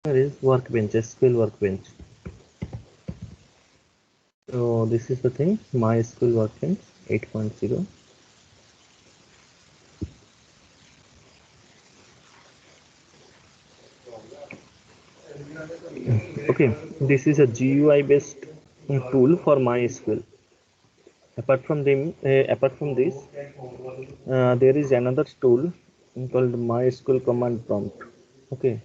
Here is workbench, SQL workbench. So this is the thing, MySQL workbench 8.0. Okay, this is a GUI based tool for MySQL. Apart from this, there is another tool called MySQL command prompt. Okay,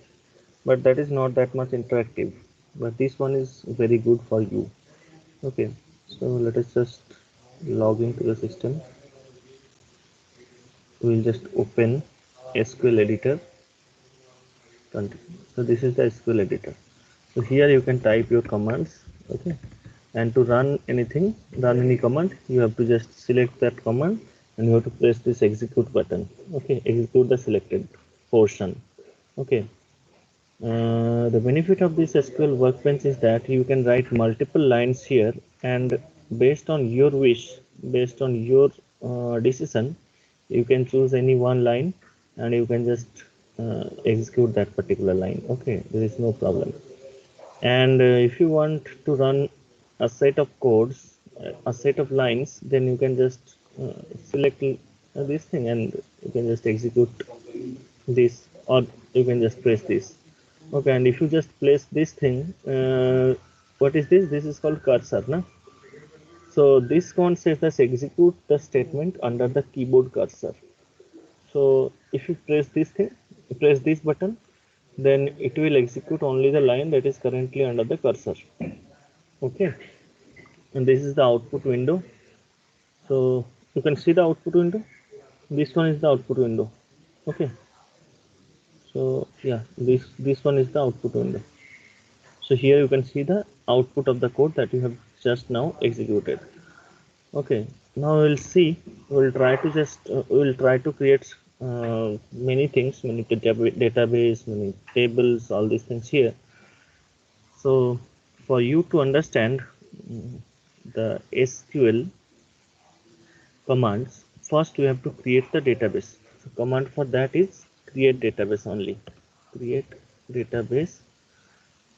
but that is not that much interactive. But this one is very good for you. Okay, so let us just log into the system. We will just open SQL editor. So this is the SQL editor. So here you can type your commands. Okay, and to run anything, run any command, you have to just select that command and you have to press this execute button. Okay, execute the selected portion. Okay, the benefit of this SQL workbench is that you can write multiple lines here, and based on your wish, based on your decision, you can choose any one line and you can just execute that particular line. Okay, there is no problem. And if you want to run a set of codes, a set of lines, then you can just select this thing and you can just execute this, or you can just press this. Okay, and if you just place this thing, what is this? This is called cursor, na? So this command says that execute the statement under the keyboard cursor. So if you press this thing, press this button, then it will execute only the line that is currently under the cursor. Okay, and this is the output window. So you can see the output window. This one is the output window. Okay, so yeah, this one is the output window. So here you can see the output of the code that you have just now executed. Okay, now we'll try to create many things, many database, many tables, all these things here. So for you to understand the SQL commands, first we have to create the database. So command for that is create database only. Create database.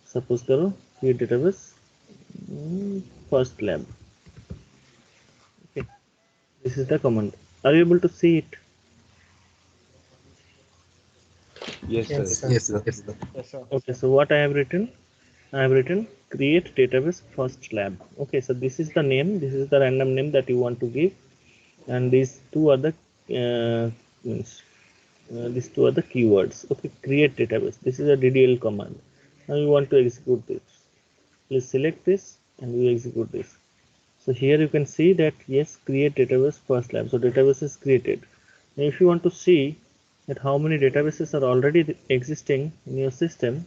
Suppose karo create database first lab. Okay, this is the command. Are you able to see it? Yes, sir. Yes, sir. Yes, sir. Yes, sir. Okay, so what I have written create database first lab. Okay, so this is the name, this is the random name that you want to give, and these two are the these two are the keywords. Okay, create database. This is a DDL command. Now you want to execute this. Please select this and you execute this. So here you can see that yes, create database first lab. So database is created. Now if you want to see that how many databases are already existing in your system,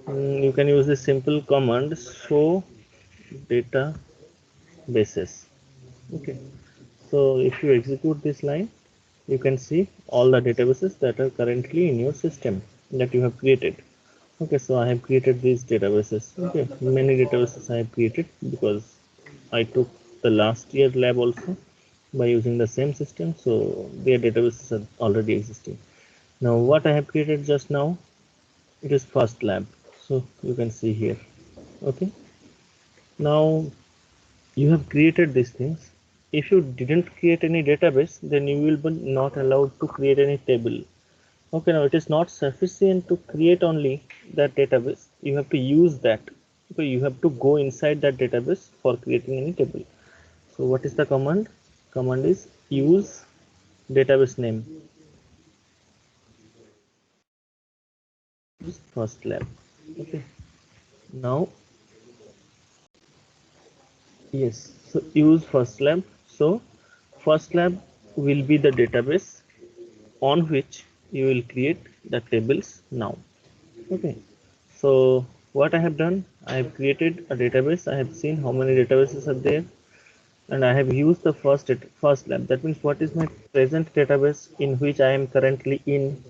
you can use this simple command show databases. Okay, so if you execute this line, you can see all the databases that are currently in your system that you have created. Okay, so I have created these databases. Okay, many databases I have created because I took the last year lab also by using the same system, so their databases are already existing. Now what I have created just now, it is first lab, so you can see here. Okay, now you have created these things. If you didn't create any database, then you will be not allowed to create any table. Okay, now it is not sufficient to create only that database. You have to use that. Okay, you have to go inside that database for creating any table. So what is the command? Command is use database name. Use first lab. Okay. Now yes. So use first lab. So first lab will be the database on which you will create the tables now. Okay, so what I have done, I have created a database. I have seen how many databases are there, and I have used the first lab. That means what is my present database in which I am currently in.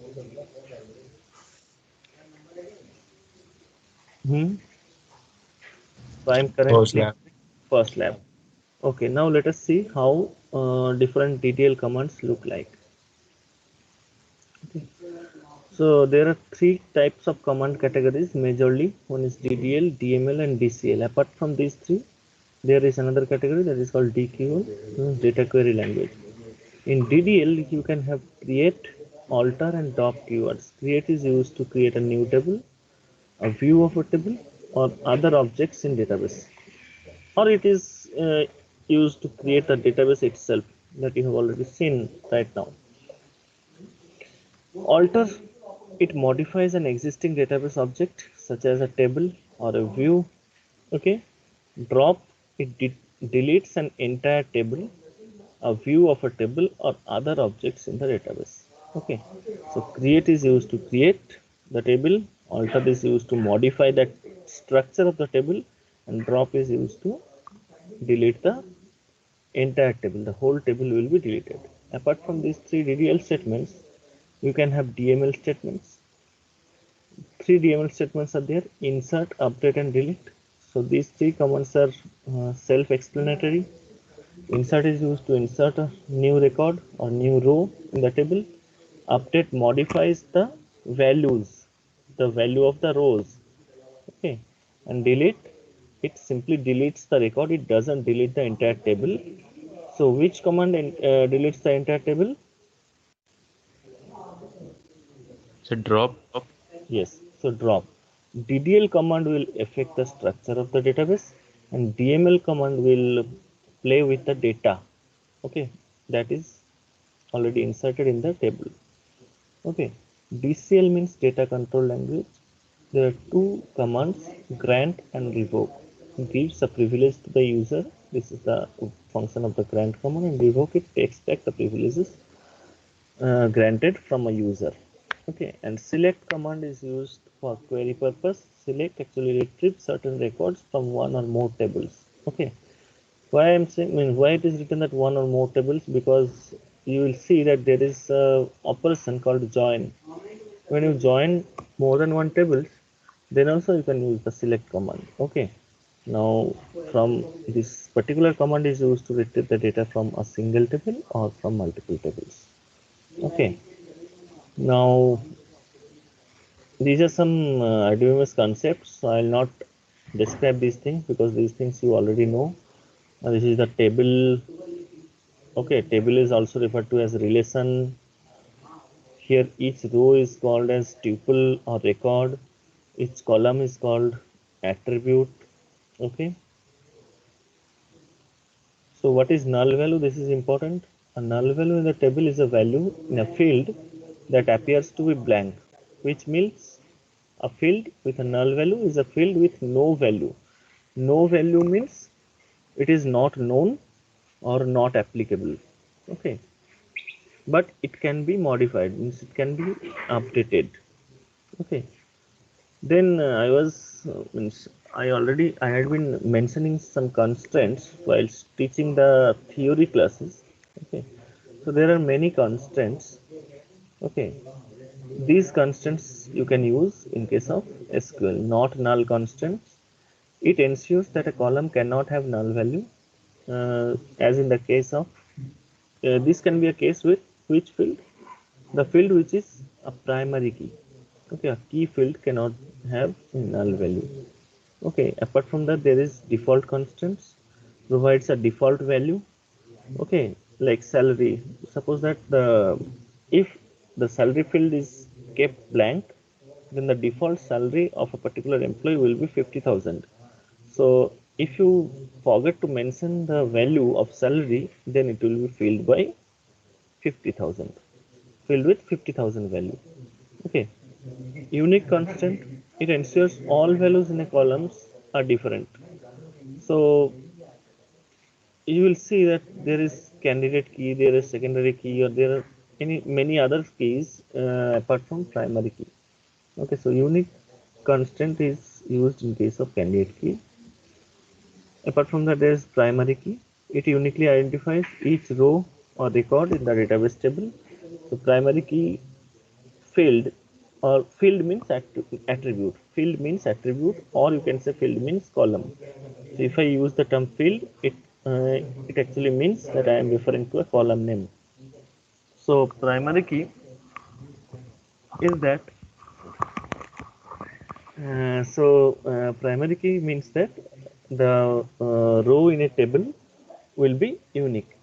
So I am First currently lab. in first lab. Okay, now let us see how different DDL commands look like. Okay. So there are three types of command categories majorly. One is DDL, DML, and DCL. Apart from these three, there is another category that is called DQL, data query language. In DDL, you can have create, alter, and drop keywords. Create is used to create a new table, a view of a table, or other objects in database. Or it is used to create the database itself that you have already seen right now. Alter, it modifies an existing database object such as a table or a view. Okay. Drop, it deletes an entire table, a view of a table, or other objects in the database. Okay. So create is used to create the table, alter is used to modify that structure of the table, and drop is used to delete the entire table. The whole table will be deleted. Apart from these three DDL statements, you can have DML statements. Three DML statements are there: insert, update, and delete. So these three commands are self-explanatory. Insert is used to insert a new record or new row in the table. Update modifies the values, the value of the rows. Okay, and delete, it simply deletes the record. It doesn't delete the entire table. So which command deletes the entire table? So drop. Yes, so drop. DDL command will affect the structure of the database, and DML command will play with the data. Okay, that is already inserted in the table. Okay, DCL means data control language. There are two commands, grant and revoke. It gives a privilege to the user. This is the function of the grant command, and revoke, it takes back the privileges granted from a user. Okay, and select command is used for query purpose. Select actually retrieves certain records from one or more tables. Okay, why I'm saying, why it is written that one or more tables, because you will see that there is a operation called join. When you join more than one tables, then also you can use the select command. Okay, now from this particular command is used to retrieve the data from a single table or from multiple tables. Okay, now these are some RDBMS concepts. So I'll not describe these things because these things you already know. This is the table. Okay, table is also referred to as relation. Here each row is called as tuple or record. Each column is called attribute. Okay. So what is null value? This is important. A null value in the table is a value in a field that appears to be blank, which means a field with a null value is a field with no value. No value means it is not known or not applicable. Okay, but it can be modified, means it can be updated. Okay, then I had been mentioning some constraints while teaching the theory classes. Okay, so there are many constraints. Okay, these constraints you can use in case of SQL. Not null constraints, it ensures that a column cannot have null value, as in the case of this can be a case with which field? The field which is a primary key. Okay, a key field cannot have null value. Okay, apart from that, there is default constants, provides a default value. Okay, like salary. Suppose that if the salary field is kept blank, then the default salary of a particular employee will be 50,000. So if you forget to mention the value of salary, then it will be filled by 50,000, filled with 50,000 value. Okay, unique constant, it ensures all values in a columns are different. So you will see that there is candidate key, there is secondary key, or there are many other keys apart from primary key. Okay, so unique constant is used in case of candidate key. Apart from that, there is primary key. It uniquely identifies each row or record in the database table. So primary key field, or field means attribute, field means attribute, or you can say field means column. So if I use the term field, it actually means that I am referring to a column name. So primary key is that primary key means that the row in a table will be unique.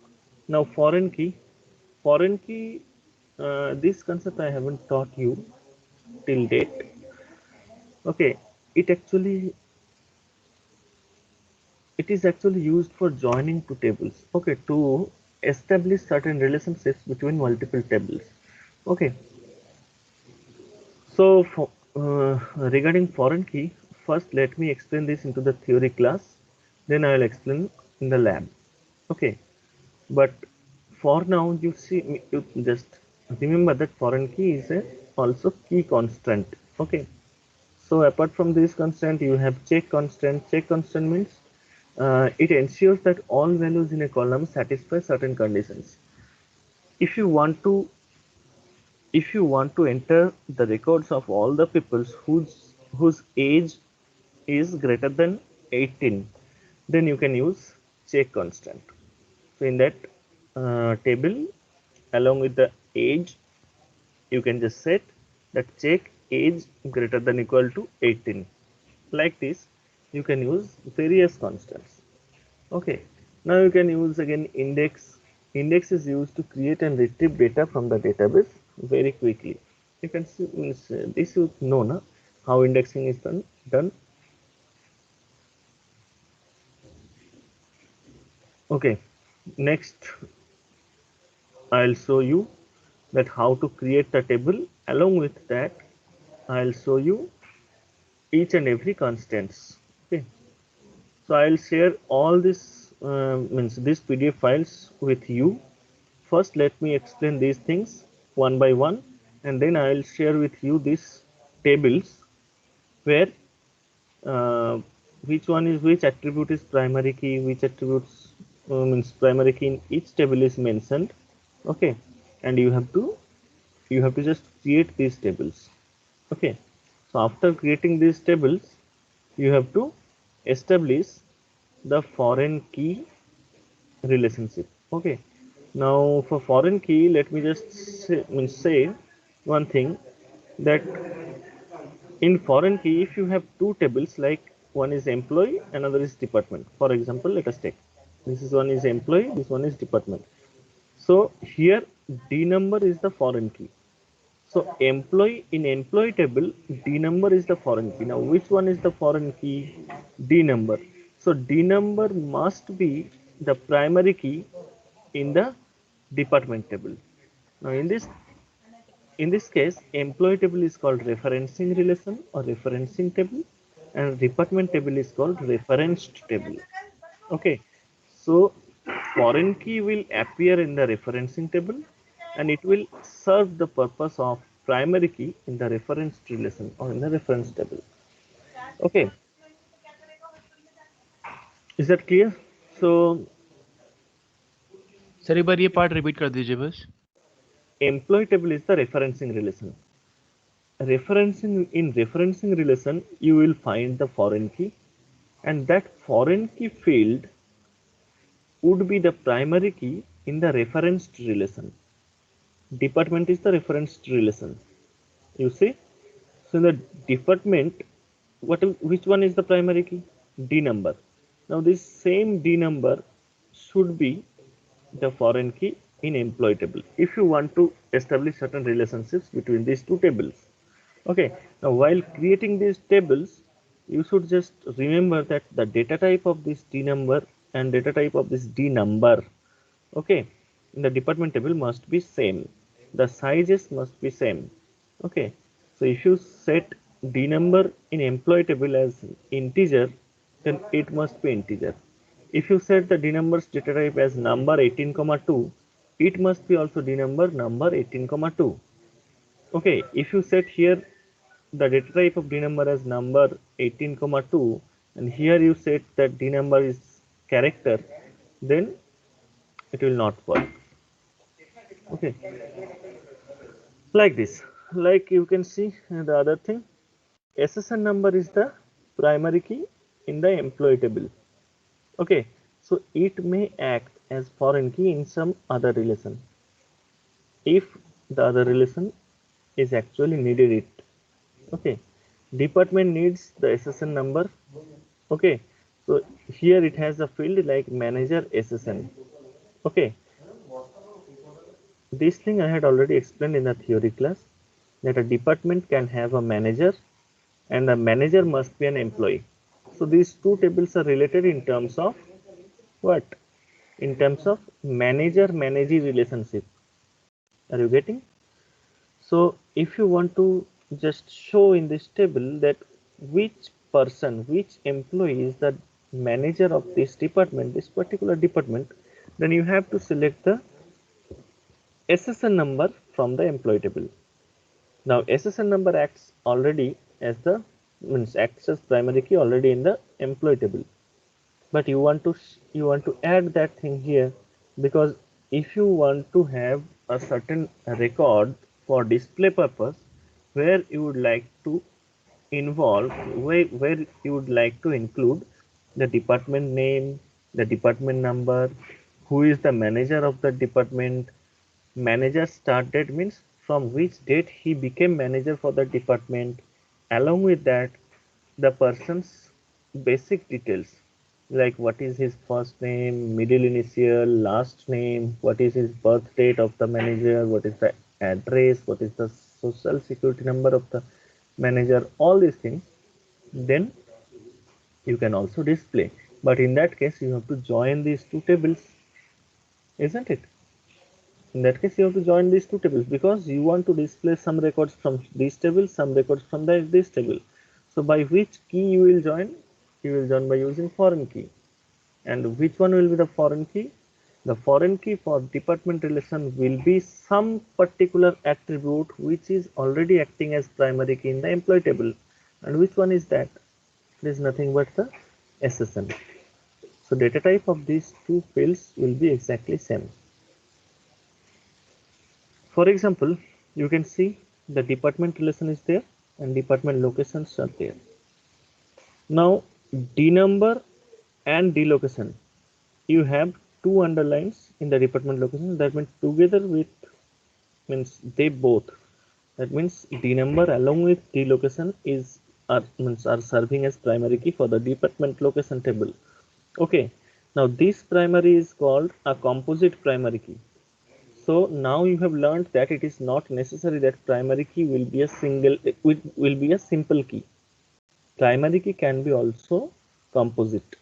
Now foreign key, this concept I haven't taught you till date. Okay, it actually it is actually used for joining two tables. Okay, to establish certain relationships between multiple tables. Okay, so regarding foreign key, first let me explain this into the theory class, then I will explain in the lab. Okay, but for now you see, you just remember that foreign key is a also key constant. Okay, so apart from this constant, you have check constant. Check constant means it ensures that all values in a column satisfy certain conditions. If you want to enter the records of all the people whose age is greater than 18, then you can use check constant. So in that table, along with the age, you can just set that check age greater than equal to 18. Like this, you can use various constants. Okay, now you can use again index. Index is used to create and retrieve data from the database very quickly. You can see, means, this you know na, how indexing is done. Okay, next I'll show you that how to create the table. Along with that, I'll show you each and every constants. Okay, so I'll share all this means these PDF files with you. First, let me explain these things one by one, and then I'll share with you these tables where which one is which attribute is primary key, which attributes means primary key in each table is mentioned. Okay, and you have to just create these tables. Okay, so after creating these tables, you have to establish the foreign key relationship. Okay, now for foreign key, let me just say one thing, that in foreign key, if you have two tables, like one is employee, another is department. For example, let us take this is one is employee, this one is department. So here d number is the foreign key. So employee, in employee table, d number is the foreign key. Now which one is the foreign key? D number. So d number must be the primary key in the department table. Now in this case, employee table is called referencing relation or referencing table, and department table is called referenced table. Okay, so foreign key will appear in the referencing table, and it will serve the purpose of primary key in the referenced relation or in the reference table. Okay, is that clear? So sir एक बार ये part repeat कर दीजिए बस. employee table is the referencing relation. Referencing relation, you will find the foreign key, and that foreign key field would be the primary key in the referenced relation. Department is the referenced relation, you see. So in the department, which one is the primary key? D number. Now this same D number should be the foreign key in employee table if you want to establish certain relationships between these two tables. Okay, now while creating these tables, you should just remember that the data type of this D number and data type of this D number, okay, in the department table must be same. The sizes must be same. Okay, so if you set D number in employee table as integer, then it must be integer. If you set the D numbers data type as number 18,2, it must be also D number 18,2. Okay, if you set here the data type of D number as number 18,2, and here you set that D number is character, then it will not work. Okay, like this. Like you can see the other thing, SSN number is the primary key in the employee table. Okay, so it may act as foreign key in some other relation if the other relation is actually needed it. Okay, department needs the SSN number. Okay, so here it has a field like manager SSN. Okay, this thing I had already explained in the theory class, that a department can have a manager and the manager must be an employee. So these two tables are related in terms of what? In terms of manager-managee relationship. Are you getting? So if you want to just show in this table that which person, which employee is the manager of this department, this particular department, then you have to select the SSN number from the employee table. Now SSN number acts already as the acts as primary key already in the employee table, but you want to add that thing here, because if you want to have a certain record for display purpose where you would like to involve where you would like to include the department name, the department number, who is the manager of the department, manager start date means from which date he became manager for the department, along with that the person's basic details like what is his first name, middle initial, last name, what is his birth date of the manager, what is the address, what is the social security number of the manager, all these things, then you can also display. But in that case you have to join these two tables, isn't it? In that case, you have to join these two tables because you want to display some records from this table, some records from this table. So by which key you will join? You will join by using foreign key. And which one will be the foreign key? The foreign key for department relation will be some particular attribute which is already acting as primary key in the employee table. And which one is that? It is nothing but the SSN. So data type of these two fields will be exactly same. For example, you can see the department relation is there and department locations are there. Now D number and D location, you have two underlines in the department location, that means together with means they both, that means D number along with D location is are serving as primary key for the department location table. Okay, now this primary is called a composite primary key. So now you have learned that it is not necessary that primary key will be a simple key. Primary key can be also composite.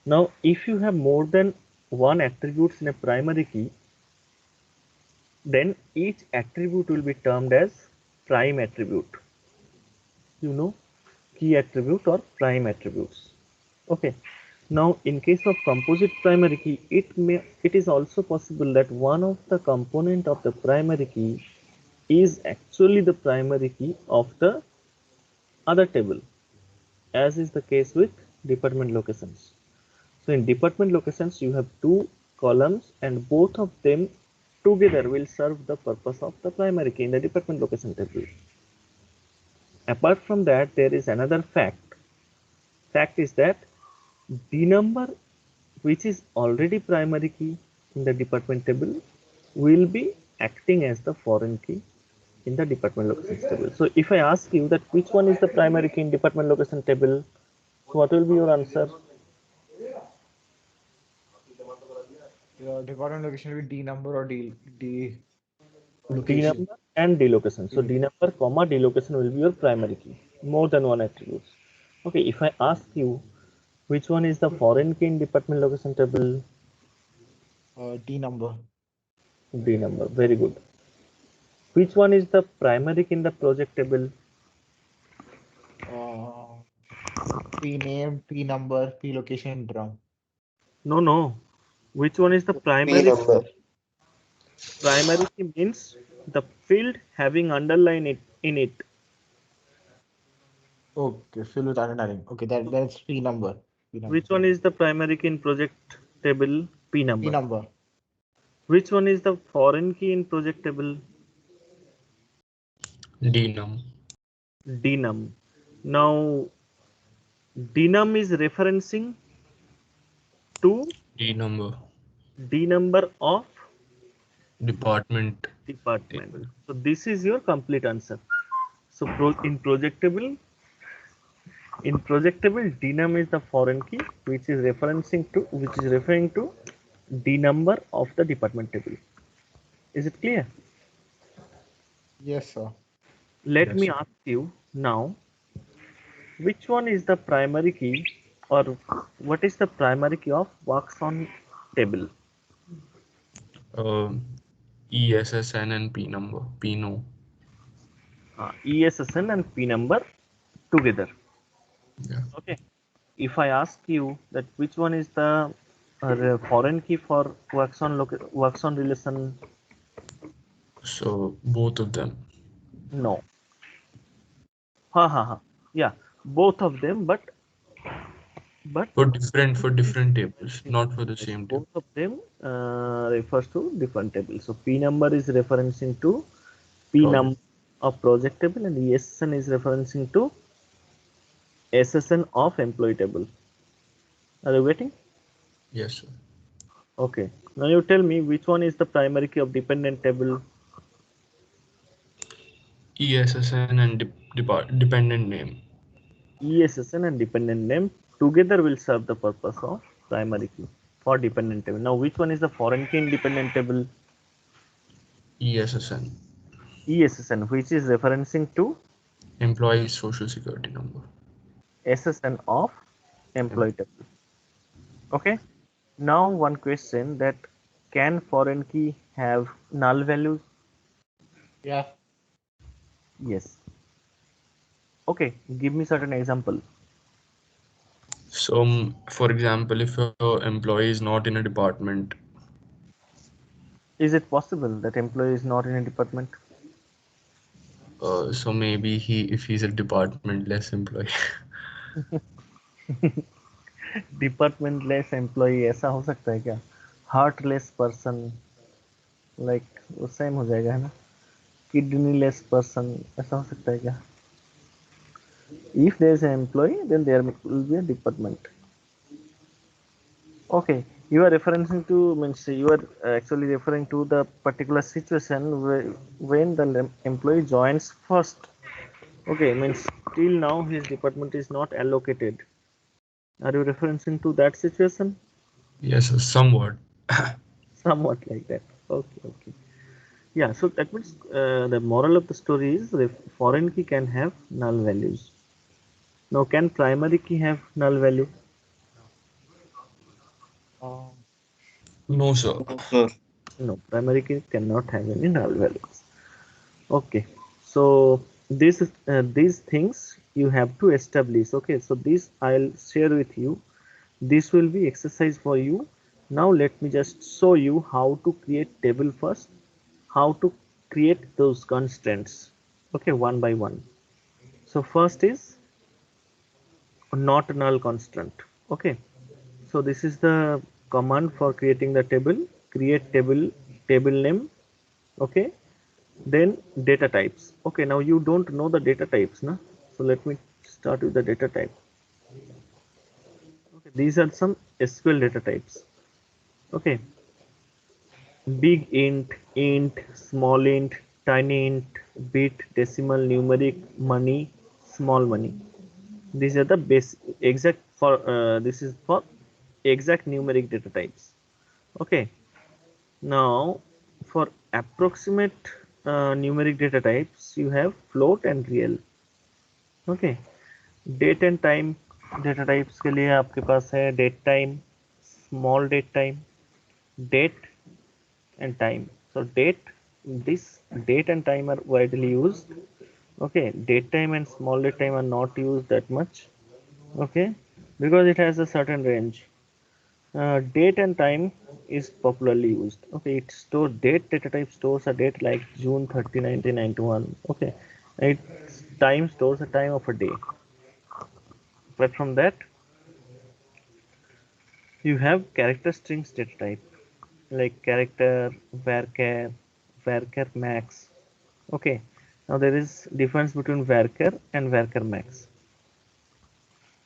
Now if you have more than one attributes in a primary key, then each attribute will be termed as prime attribute. You know, key attribute or prime attributes. Okay. Now in case of composite primary key, it is also possible that one of the component of the primary key is actually the primary key of the other table, as is the case with department locations. So in department locations you have two columns and both of them together will serve the purpose of the primary key in the department location table. Apart from that, there is another fact. Fact is that D number, which is already primary key in the department table, will be acting as the foreign key in the department locations table. So if I ask you that which one is the primary key in department location table, so what will be your answer? Your department location will be D number or D D location. number and D location. So D number comma D location will be your primary key, more than one attribute. Okay, if I ask you which one is the foreign key in department location table, D number. D number, very good. Which one is the primary key in the project table? P name, P number, P location, drum. No, no. Which one is the P primary? number. Primary key means the field having underline in it. Okay, fill with underlining. Okay, that's P number. P number. Which one is the primary key in project table? P P number. number. Which one is the foreign key in project table? Dnum. Dnum. Now dnum is referencing to D number. D number of Department. Department. So this is your complete answer. So in projectable, dnum is the foreign key which is referring to d number of the department table. Is it clear? Yes, sir. Let me Yes. ask you now, which one is the primary key, or what is the primary key of works on table? ESSN and P number. PNO. ESSN and P number together. Yeah. Okay. If I ask you that which one is the foreign key for works on relation, So both of them. no. Ha ha ha. Yeah, both of them, but For different tables, not for the yes, same table. both of them refers to different tables. So P number is referencing to P Project. number of project table, and ESSN is referencing to SSN of employee table. Are you waiting? Yes, sir. Okay. Now you tell me which one is the primary key of dependent table. ESSN and dependent name. ESSN and dependent name together will serve the purpose of primary key for dependent table. Now which one is the foreign key in dependent table? ESSN. ESSN, which is referencing to Employee Social Security number. SSN of employee table. Okay. Now one question, that can foreign key have null values? Yeah. Yes. Okay. Give me certain example. So, for example, if your employee is not in a department, Is it possible that employee is not in a department? so maybe if he's a departmentless employee. Departmentless employee ऐसा हो सकता है क्या? Heartless person, like वो same हो जाएगा है ना? किडनीलेस पर्सन ऐसा हो सकता है क्या? If there is an employ then there will be a department. Okay, you are referencing to, means you are actually referring to the particular situation where, when the employee joins first. Okay, means till now his department is not allocated. Are you referencing to that situation? Yes, somewhat. Somewhat like that. Okay, okay. Yeah, so that means the moral of the story is the foreign key can have null values. Now, can primary key have null value? Um, No, sir. No, primary key cannot have any null values. Okay, so these things you have to establish. Okay, so this I'll share with you. This will be exercise for you. Now let me just show you how to create table first, how to create those constraints. Okay, one by one. So first is not null constraint. Okay, so this is the command for creating the table. Create table name. Okay, then data types. Okay, now you don't know the data types, na? So let me start with the data type. Okay, these are some SQL data types. Okay, big int, small int, tiny int, bit, decimal, numeric, money, small money. These are the base exact for this is for exact numeric data types. Okay, now for approximate numeric data types you have float and real. Okay, date and time data types के लिए आपके पास है date time, small date time, date and time. So this date and time are widely used. Okay, date time and small date time are not used that much. Okay, because it has a certain range. Date and time is popularly used. Okay, it stores date data type stores a date like June 30, 1991. Okay, it time stores a time of a day. But from that, you have character strings data type like character, varchar max. Okay, now there is difference between varchar and varchar max.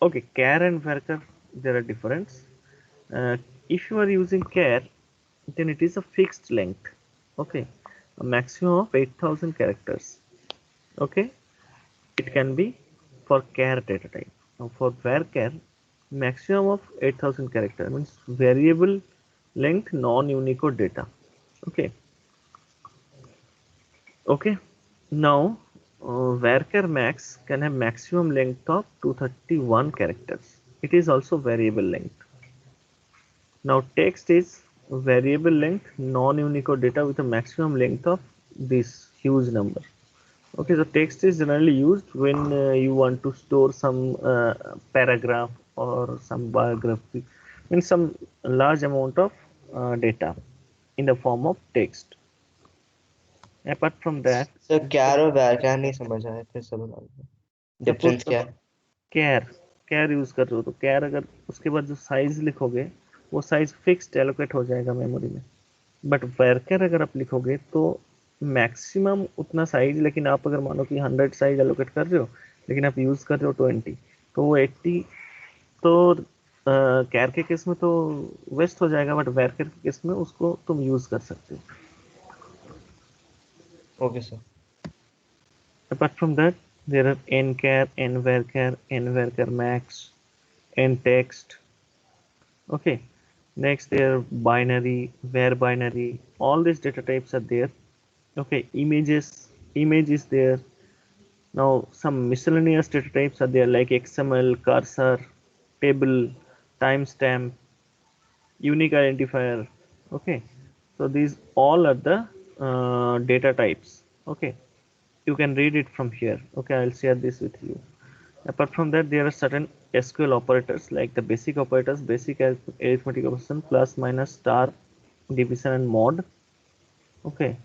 Okay, char and varchar, there are difference. If you are using char, then it is a fixed length. Okay, a maximum of 8,000 characters. Okay, it can be for char data type. Now for varchar, maximum of 8,000 character means variable length non-unicode data. Okay, okay. Now varchar max can have maximum length of 231 characters. It is also variable length. Now text is variable length non-unicode data with a maximum length of this huge number. Okay, so text is generally used when you want to store some paragraph or some biography, means some large amount of data in the form of text. Apart from that, sir क्या और varchar नहीं समझ आया, फिर से बता दो suppose difference क्या है। कैर कैर यूज कर रहे हो तो कैर अगर उसके बाद जो साइज लिखोगे वो साइज फिक्स्ड एलोकेट हो जाएगा मेमोरी में, बट वर्कर अगर आप लिखोगे तो मैक्सिमम उतना साइज, लेकिन आप अगर मानो कि 100 साइज एलोकेट कर रहे हो लेकिन आप यूज कर रहे हो 20, तो वो 80 तो कैर के केस में तो वेस्ट हो जाएगा, बट वर्कर के केस में उसको तुम यूज कर सकते हो। Okay sir. Apart from that, there are nchar, nvarchar max, ntext. Okay. Next, there are binary, var binary. All these data types are there. Okay. Image is there. Now, some miscellaneous data types are there like XML, cursor, table, timestamp, unique identifier. Okay. So these all are the data types. Okay. You can read it from here. Okay, I'll share this with you. Apart from that, there are certain SQL operators like the basic operators, basic arithmetic operation, plus, minus, star, division, and mod. Okay,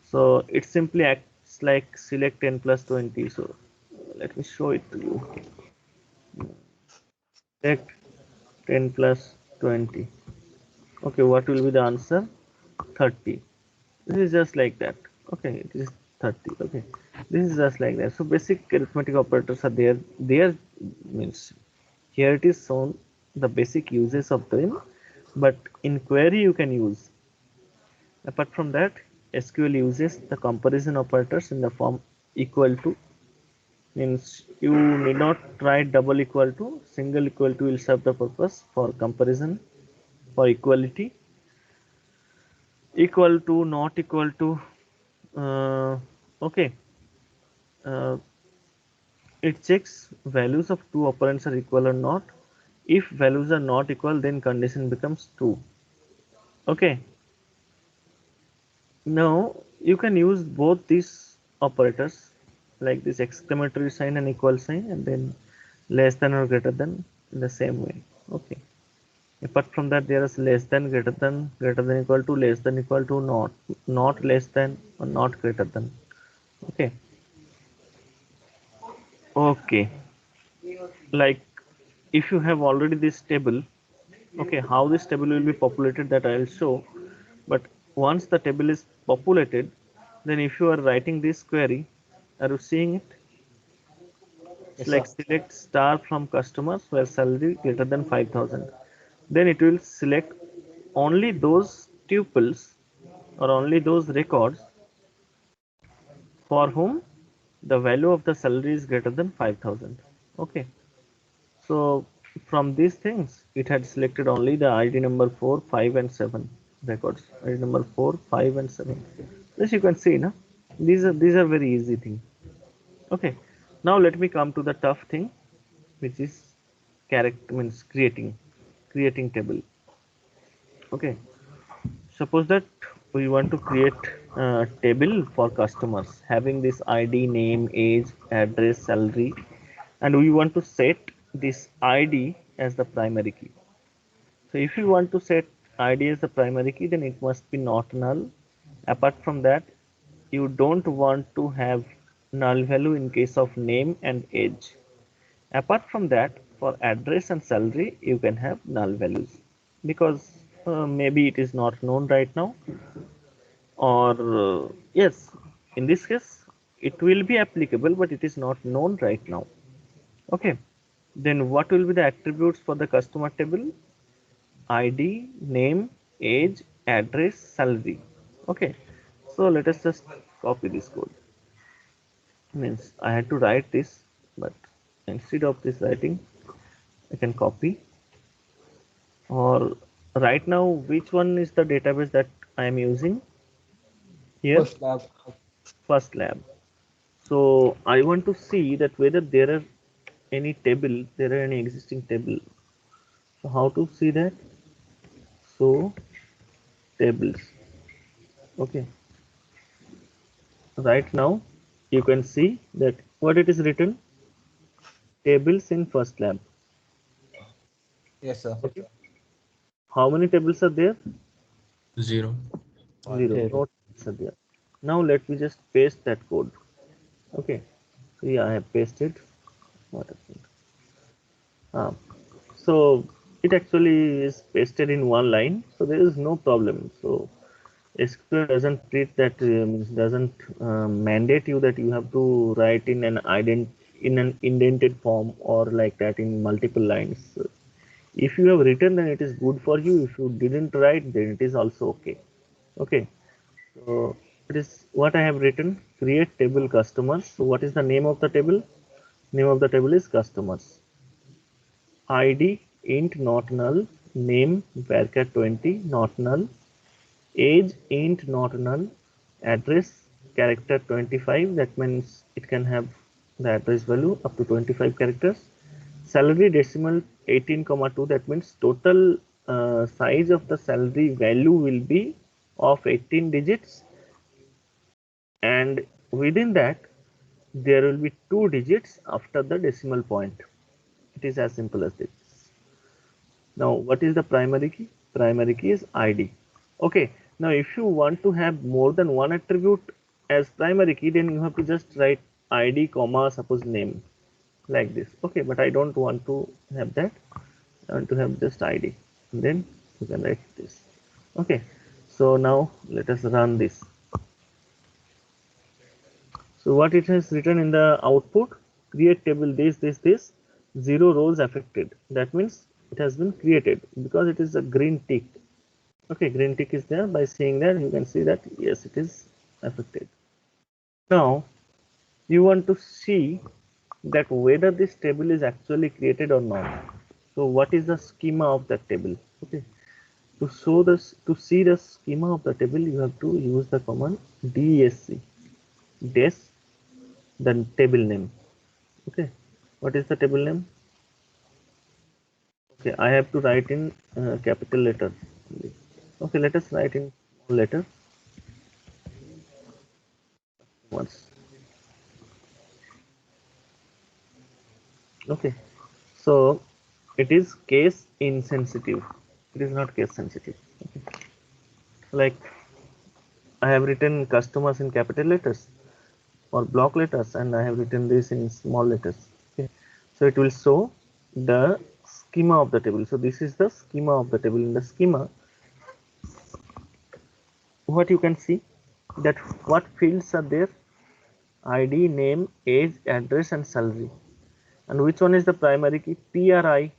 so it simply acts like select 10 plus 20. So let me show it to you. Select 10 plus 20. Okay, what will be the answer? 30. This is just like that. Okay, it is 30. Okay, this is just like that. So basic arithmetic operators are there. There means here it is shown the basic uses of them, but in query you can use. Apart from that, SQL uses the comparison operators in the form equal to, means you need not write double equal to, single equal to will serve the purpose for comparison, for equality. Equal to, not equal to, okay, it checks values of two operands are equal or not. If values are not equal, then condition becomes true. Okay, now you can use both these operators like this exclamatory sign and equal sign, and then less than or greater than in the same way. Okay, apart from that, there is less than, greater than equal to, less than equal to, not less than, or not greater than. Okay, okay, like if you have already this table, okay, how this table will be populated, that I will show. But once the table is populated, then if you are writing this query, are you seeing it? Yes, Like sir. select star from customers where salary greater than 5,000, then it will select only those tuples or only those records for whom the value of the salary is greater than 5,000. Okay, so from these things it had selected only the ID number 4, 5 and 7 records. ID number 4, 5 and 7. This you can see now. These are very easy thing. Okay, now let me come to the tough thing, which is character, means creating table. Okay, suppose that we want to create a table for customers having this ID, name, age, address, salary, and we want to set this ID as the primary key. So if you want to set ID as the primary key, then it must be not null. Apart from that, you don't want to have null value in case of name and age. Apart from that, for address and salary, you can have null values because maybe it is not known right now, or yes, in this case, it will be applicable, but it is not known right now. Okay, then what will be the attributes for the customer table? ID, name, age, address, salary. Okay, So let us just copy this code. Means I had to write this, but instead of this writing, I can copy. Or right now, which one is the database that I am using here? First lab. First lab. So I want to see that whether there are any table, there are any existing table. So how to see that? So tables. Okay. Right now you can see that what it is written, tables in first lab. Yes, sir. Okay. How many tables are there? 0. Zero. Zero. No tables are there. Now let me just paste that code. Okay. So yeah, I have pasted. What happened? So it actually is pasted in one line, so there is no problem. So SQL doesn't treat that, doesn't mandate you that you have to write in an indented form or like that in multiple lines. If you have written, then it is good for you. If you didn't write, then it is also okay. Okay. So it is what I have written. Create table customers. So what is the name of the table? Name of the table is customers. ID int not null. Name varchar 20 not null. Age int not null. Address character 25. That means it can have the address value up to 25 characters. Salary decimal 18,2. That means total size of the salary value will be of 18 digits, and within that there will be 2 digits after the decimal point. It is as simple as this. Now what is the primary key? Primary key is ID. Okay, now if you want to have more than one attribute as primary key, then you have to just write ID comma suppose name like this. Okay, but I don't want to have that. I want to have just ID, and then you can write this. Okay, so now let us run this. So what it has written in the output, create table this, 0 rows affected. That means it has been created because it is a green tick. Okay, green tick is there. By seeing that, you can see that yes, it is affected. Now you want to see that whether this table is actually created or not. So what is the schema of that table? Okay, to show this, to see the schema of the table, you have to use the command desc, des, then table name. Okay, what is the table name? Okay, I have to write in capital letter. Okay, let us write in small letter once. Okay, so it is case insensitive. It is not case sensitive. Okay. Like I have written customers in capital letters or block letters, and I have written this in small letters. Okay, so it will show the schema of the table. So this is the schema of the table. In the schema, what you can see that what fields are there: ID, name, age, address, and salary. And which one is the primary key? PRI.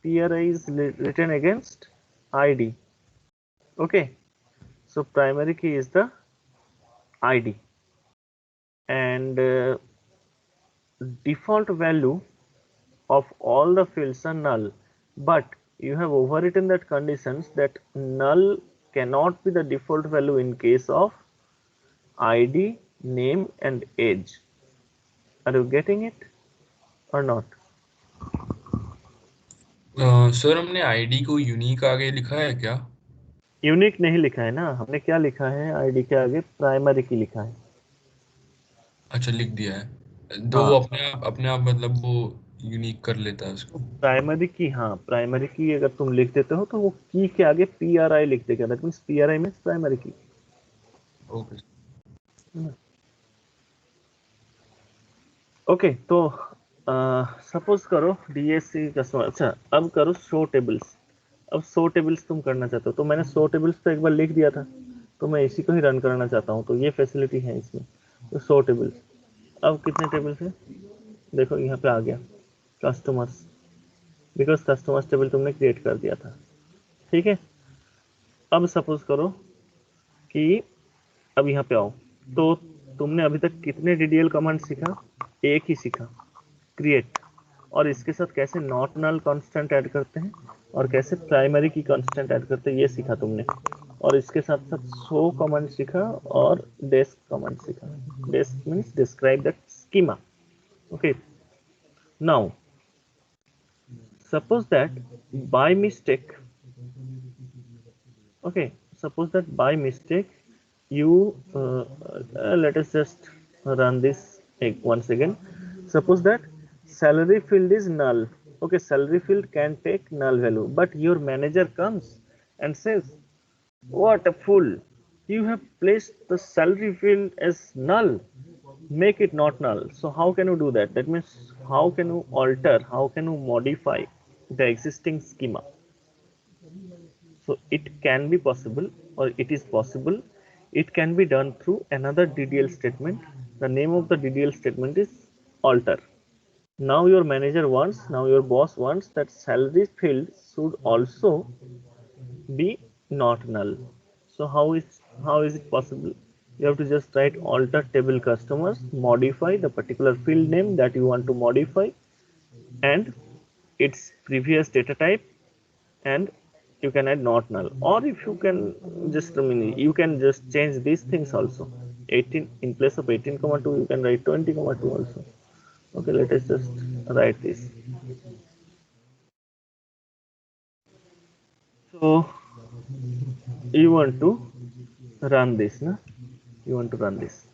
PRI is written against ID. Okay, so primary key is the ID, and default value of all the fields are null, but you have overwritten that conditions that null cannot be the default value in case of ID, name, and age. Are you getting it or not? Sir हमने ID को unique आगे लिखा है क्या? Unique नहीं लिखा है ना, हमने क्या लिखा है? आईडी के आगे प्राइमरी की लिखा है। अच्छा, लिख दिया है तो हाँ, वो अपने आप मतलब वो यूनिक कर लेता है उसको। प्राइमरी की, हाँ प्राइमरी की अगर तुम लिख देते हो तो वो की के आगे पी आर आई लिख देगा। That means P R I means primary की। ओके। ओके, तो सपोज करो डीएससी कस्टमर। अच्छा, अब करो शो टेबल्स। अब शो टेबल्स तुम करना चाहते हो, तो मैंने शो टेबल्स तो एक बार लिख दिया था, तो मैं इसी को ही रन करना चाहता हूँ, तो ये फैसिलिटी है इसमें। तो शो टेबल्स, अब कितने टेबल्स है देखो यहाँ पे आ गया कस्टमर्स, बिकॉज कस्टमर्स टेबल तुमने क्रिएट कर दिया था। ठीक है, अब सपोज करो कि अब यहाँ पे आओ, तो तुमने अभी तक कितने DDL कमांड सीखा? एक ही सीखा, क्रिएट, और इसके साथ कैसे नॉट नल कांस्टेंट ऐड करते हैं और कैसे प्राइमरी की कांस्टेंट ऐड करते हैं, ये सीखा तुमने। और इसके साथ साथ शो कमांड सीखा और डेस्क कमांड सीखा। Desk means describe the schema. Okay, now suppose that by mistake, okay, suppose that by mistake you let us just run this once again. Suppose that salary field is null. Okay, salary field can take null value, but your manager comes and says, what a fool, you have placed the salary field as null, make it not null. So how can you do that? That means how can you alter, how can you modify the existing schema? So it can be possible, or it is possible, it can be done through another DDL statement. The name of the DDL statement is alter. Now your manager wants, now your boss wants that salary field should also be not null. So how is it possible? You have to just write alter table customers, modify the particular field name that you want to modify and its previous data type, and you can add not null. Or if you can just, I mean, you can just change these things also. 18 in place of 18,2 you can write 20,2 also. Okay, let us just write this. So you want to run this, na? You want to run this.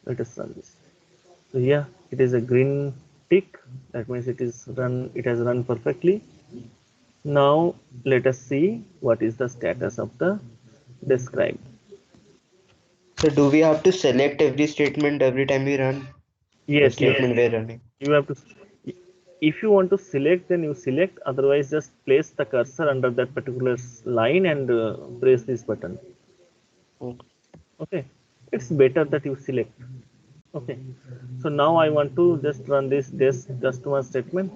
Let us run this. So yeah, it is a green tick. That means it is run. It has run perfectly. Now let us see what is the status of the describe. So do we have to select every statement every time we run the Yes, statement we're running? you have to. If you want to select, then you select. Otherwise, just place the cursor under that particular line and press this button. Okay. Okay, it's better that you select. Okay, so now I want to just run this customer statement.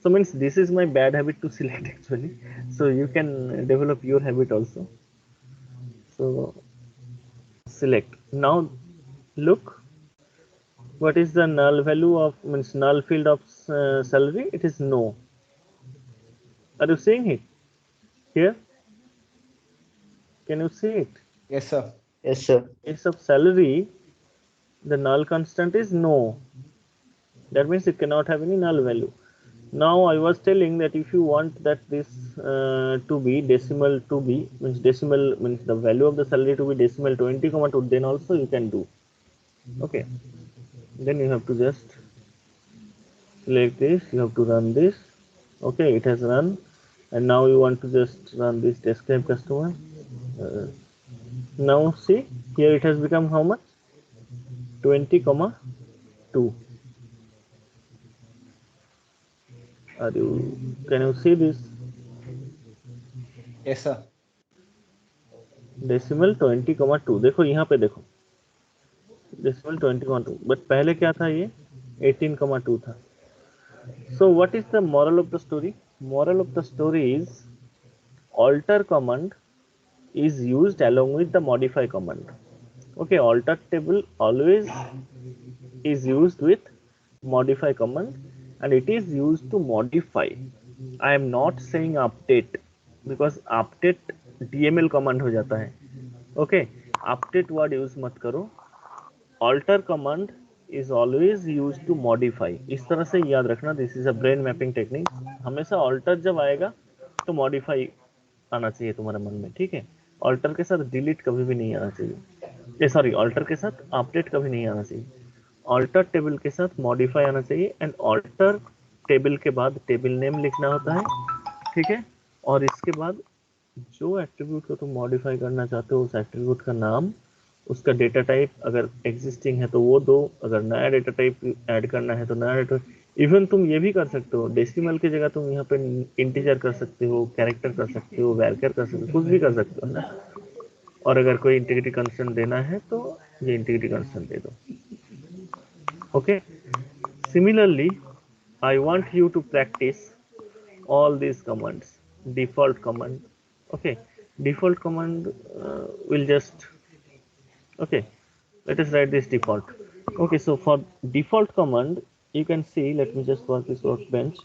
So means this is my bad habit to select actually. So you can develop your habit also. So select. Now look, what is the null value of, means null field of salary? It is no. Are you seeing it here? Can you see it? Yes, sir. Yes, sir. In case of salary, the null constant is no. That means it cannot have any null value. Now I was telling that if you want that this to be decimal, to be means decimal, means the value of the salary to be decimal 20,2, then also you can do. Okay, then you have to just select this, you have to run this. Okay, it has run, and now you want to just run this describe customer. Now see, here it has become how much? 20,2. Are you, can you see this? Yes, sir. Decimal 20,2, देखो यहाँ पे देखो, decimal 20,2, but पहले क्या था, ये 18,2 था. So what is the moral of the story? Moral of the story is alter command is used along with the modify command. Okay, alter table always is used with modify command, and it is used to modify. I am not saying update, because update DML command हो जाता है. Okay, update word use मत करो. Alter command is always used to modify. इस तरह से याद रखना, this is a brain mapping technique. हमेशा alter जब आएगा तो modify आना चाहिए तुम्हारे मन में, ठीक है. alter के साथ delete कभी भी नहीं आना चाहिए. सॉरी, alter के साथ update कभी नहीं आना चाहिए. alter टेबल के साथ modify आना चाहिए, एंड alter टेबल के बाद टेबल नेम लिखना होता है, ठीक है. और इसके बाद जो एट्रीब्यूट को तुम मॉडिफाई करना चाहते हो उस एट्रीब्यूट का नाम, उसका डेटा टाइप अगर एग्जिस्टिंग है तो वो दो, अगर नया डेटा टाइप ऐड करना है तो नया डेटा. इवन तुम ये भी कर सकते हो, डेसिमल की जगह तुम यहाँ पे इंटीजर कर सकते हो, कैरेक्टर कर सकते हो, वैल्कर कर सकते हो, कुछ भी कर सकते हो ना. और अगर कोई इंटीग्रिटी कंसर्न देना है तो ये इंटीग्रिटी कंसर्न दे दो. Okay, similarly I want you to practice all these commands. Default command, okay, default command will just Okay, let us write this default. Okay, so for default command, you can see, let me just work this workbench.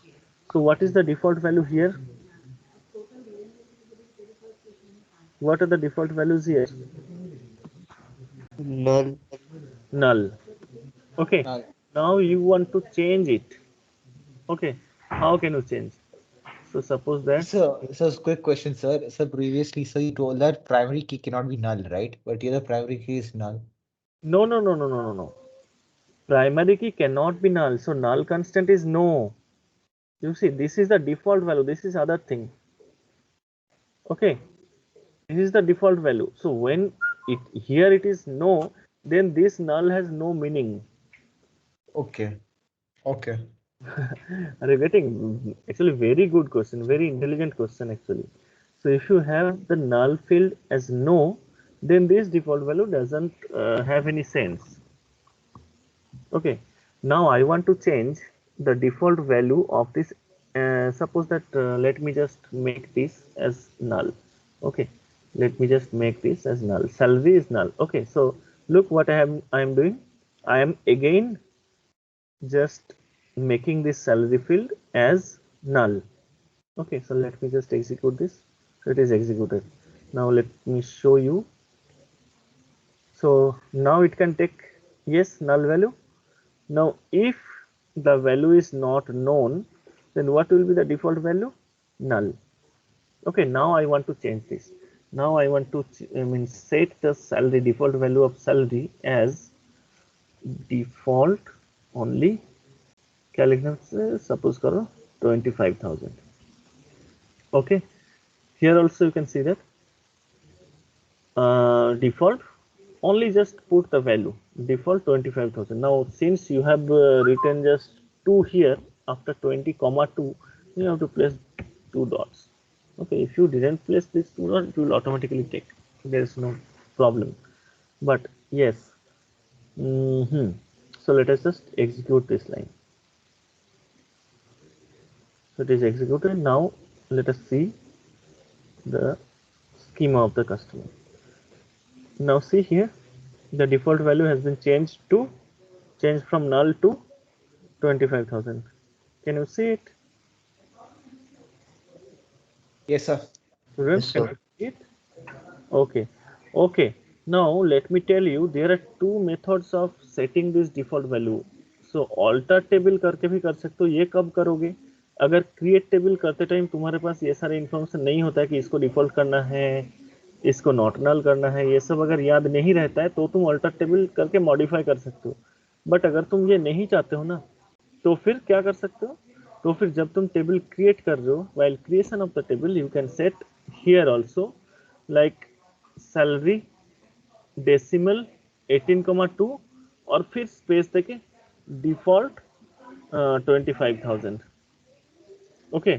So what is the default value here? What are the default values here? Null. Null. Okay, Null. now you want to change it. Okay, how can you change? So suppose that, So quick question, sir. So previously, so you told that primary key cannot be null, right? But here the primary key is null. no, no, no, no, no, no, no. Primary key cannot be null. So null constant is no. You see, this is the default value. This is other thing. Okay, this is the default value. So when it here it is no, then this null has no meaning. Okay. Okay. Are you getting? Actually, very good question, very intelligent question actually. So if you have the null field as no, then this default value doesn't have any sense. Okay, now I want to change the default value of this. Suppose that let me just make this as null. Okay, let me just make this as null. Salary is null. Okay, so look what I am doing. I am again just making this salary field as null. Okay, so let me just execute this. So it is executed. Now let me show you. So now it can take yes null value. Now if the value is not known, then what will be the default value? Null. Okay, now I want to change this. Now I want to set the salary default value of salary as default only. क्या लिखना है? Suppose करो 25,000. Okay, here also you can see that default only just put the value default 25,000. Now since you have written just 2 here, after 20 comma 2 you have to place 2 dots. Okay, if you didn't place this 2 dots, it will automatically take, there is no problem. But yes, so let us just execute this line. So it is executed. Now let us see the schema of the customer. Now see here, the default value has been changed from null to 25,000. Can you see it? Yes, sir. Students, Yes, can sir. you see it? Okay. Okay. Now let me tell you, there are two methods of setting this default value. So alter table करके भी कर सकते हो. ये कब करोगे? अगर create table करते टाइम तुम्हारे पास ये सारे इन्फॉर्मेशन नहीं होता है कि इसको डिफॉल्ट करना है, इसको नॉट नल करना है, ये सब अगर याद नहीं रहता है तो तुम अल्टर टेबल करके मॉडिफाई कर सकते हो. बट अगर तुम ये नहीं चाहते हो ना, तो फिर क्या कर सकते हो? तो फिर जब तुम टेबल क्रिएट कर रहे हो, while creation of the table you can set here also like salary decimal 18,2 और फिर स्पेस देके डिफॉल्ट 25,000. ओके,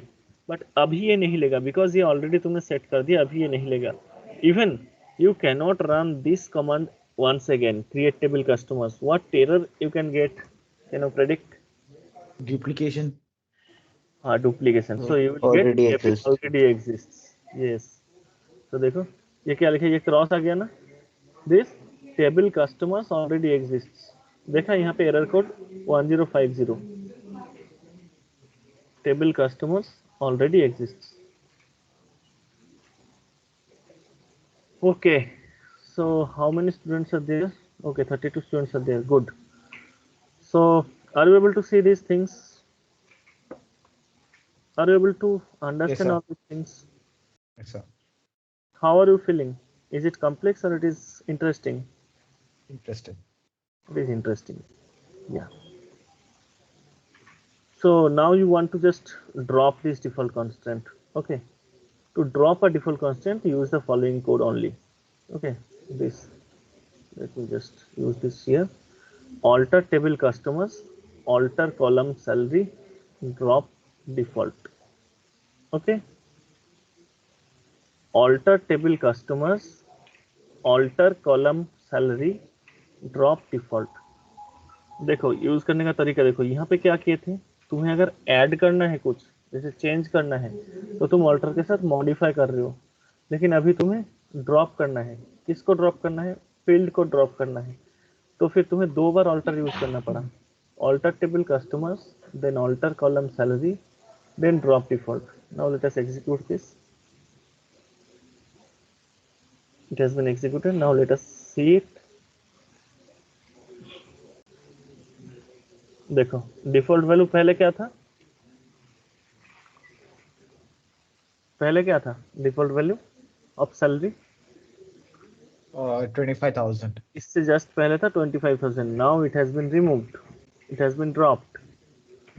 बट अभी ये नहीं लेगा बिकॉज ये ऑलरेडी तुमने सेट कर दिया. अभी ये नहीं लेगा. Even you cannot run this command once again, create table customers. What error you can get? Can you predict? Duplication. Duplication. So you will get Already table exists. already exists. Yes. तो देखो ये क्या लिखा है, ये cross आ गया ना. This table customers already exists. देखा यहाँ पे error code 1050. Table customers already exists. Okay, so how many students are there? Okay, 32 students are there. Good. So are you able to see these things? Are you able to understand sir. all these things? Yes, sir. How are you feeling? Is it complex or it is interesting? Interesting. It is interesting. Yeah. So now you want to just drop this default constant. Okay. To drop a default constant, use the following code only. Okay. This. Let me just use this here. Alter table customers, alter column salary, drop default. Okay. Alter table customers, alter column salary, drop default. देखो use करने का तरीका देखो, यहाँ पे क्या किए थे. तुम्हें अगर ऐड करना है कुछ, जैसे चेंज करना है, तो तुम ऑल्टर के साथ मॉडिफाई कर रहे हो. लेकिन अभी तुम्हें ड्रॉप करना है. किसको ड्रॉप करना है? फील्ड को ड्रॉप करना है, तो फिर तुम्हें 2 बार ऑल्टर यूज करना पड़ा, alter table customers, then alter column salary, then drop default. Now let us execute this. It has been executed. Now let us see it. देखो डिफॉल्ट वैल्यू पहले क्या था, डिफॉल्ट वैल्यू ऑफ सैलरी 25,000. इससे just पहले था 25,000. Now it has been removed, it has been dropped.